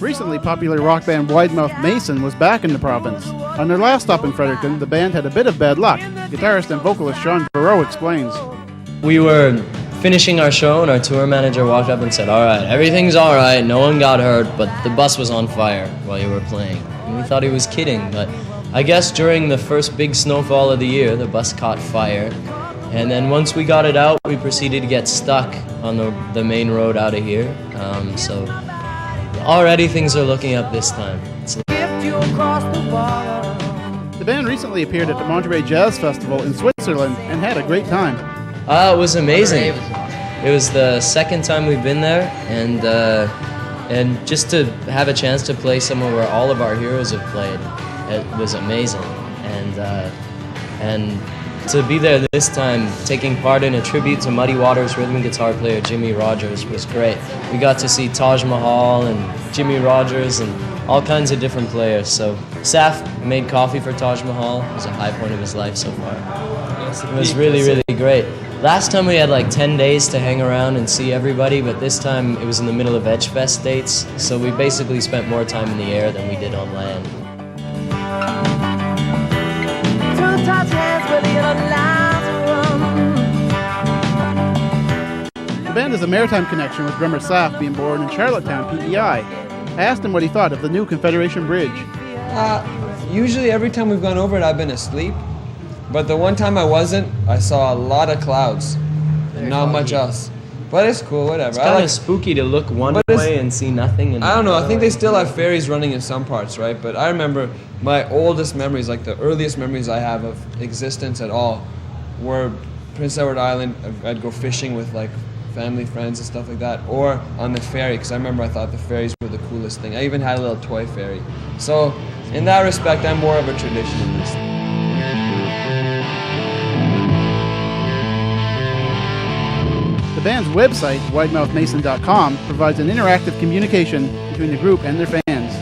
recently popular rock band Widemouth Mason was back in the province. On their last stop in Fredericton, the band had a bit of bad luck. Guitarist and vocalist Sean Barreau explains. We were finishing our show and our tour manager walked up and said, "All right, everything's all right, no one got hurt, but the bus was on fire while you were playing." And we thought he was kidding, but I guess during the first big snowfall of the year, the bus caught fire. And then once we got it out, we proceeded to get stuck on the main road out of here. So already things are looking up this time. The band recently appeared at the Monterey Jazz Festival in Switzerland and had a great time. It was amazing. It was the second time we've been there, and just to have a chance to play somewhere where all of our heroes have played, it was amazing. And to be there this time, taking part in a tribute to Muddy Waters rhythm guitar player Jimmy Rogers was great. We got to see Taj Mahal and Jimmy Rogers and all kinds of different players. So Saf made coffee for Taj Mahal. It was a high point of his life so far. It was really, really great. Last time we had like 10 days to hang around and see everybody, but this time it was in the middle of Edgefest dates, so we basically spent more time in the air than we did on land. The band has a maritime connection with drummer Saf being born in Charlottetown, PEI. I asked him what he thought of the new Confederation Bridge. Usually every time we've gone over it, I've been asleep. But the one time I wasn't, I saw a lot of clouds. Not much else. But it's cool, whatever. It's kind of spooky to look one way and see nothing. And I don't know, I think they still have ferries running in some parts, right? But I remember my oldest memories, like the earliest memories I have of existence at all, were Prince Edward Island. I'd go fishing with like family, friends and stuff like that, or on the ferry, because I remember I thought the ferries were the coolest thing. I even had a little toy ferry. So in that respect, I'm more of a traditionalist. The band's website, widemouthmason.com, provides an interactive communication between the group and their fans.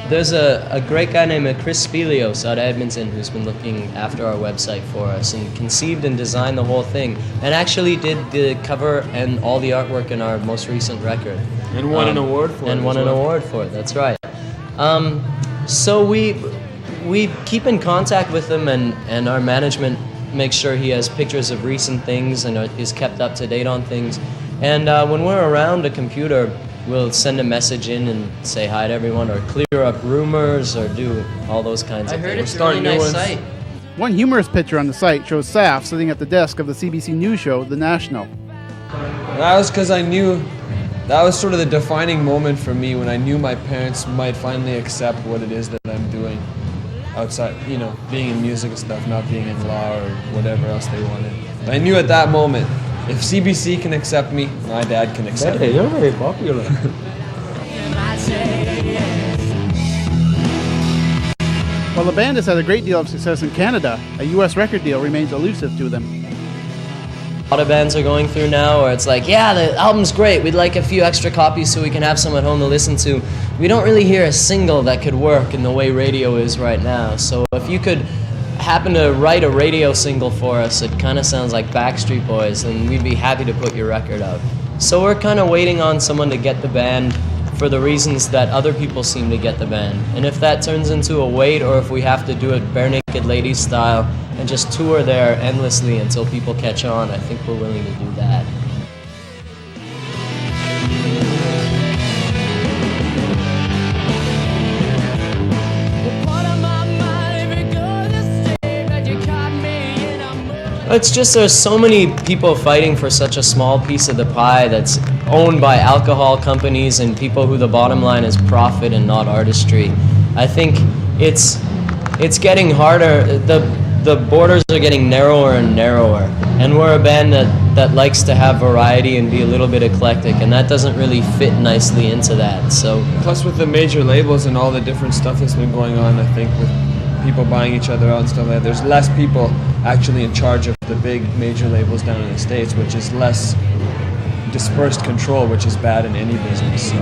There's a great guy named Chris Spelios out of Edmonton who's been looking after our website for us and conceived and designed the whole thing, and actually did the cover and all the artwork in our most recent record. And won an award for it. And won an award for it, that's right. So we keep in contact with him, and our management makes sure he has pictures of recent things and is kept up to date on things. And when we're around a computer, we'll send a message in and say hi to everyone, or clear up rumors, or do all those kinds of things. I heard it's a really nice site. One humorous picture on the site shows Saf sitting at the desk of the CBC News show, The National. That was because I knew that was sort of the defining moment for me, when I knew my parents might finally accept what it is that I'm doing outside, being in music and stuff, not being in law or whatever else they wanted. But I knew at that moment, if CBC can accept me, my dad can accept me. You're very popular. While the band has had a great deal of success in Canada, a U.S. record deal remains elusive to them. A lot of bands are going through now where it's like, yeah, the album's great, we'd like a few extra copies so we can have some at home to listen to. We don't really hear a single that could work in the way radio is right now. So if you could happen to write a radio single for us, it kind of sounds like Backstreet Boys, and we'd be happy to put your record out. So we're kind of waiting on someone to get the band for the reasons that other people seem to get the band. And if that turns into a wait, or if we have to do it Bare Naked Ladies style and just tour there endlessly until people catch on, I think we're willing to do that. It's just there's so many people fighting for such a small piece of the pie that's owned by alcohol companies and people who the bottom line is profit and not artistry. I think it's getting harder. The borders are getting narrower and narrower, and we're a band that likes to have variety and be a little bit eclectic, and that doesn't really fit nicely into that. So plus with the major labels and all the different stuff that's been going on, I think with people buying each other out and stuff like that, there's less people actually in charge of the big major labels down in the States, which is less dispersed control, which is bad in any business. So.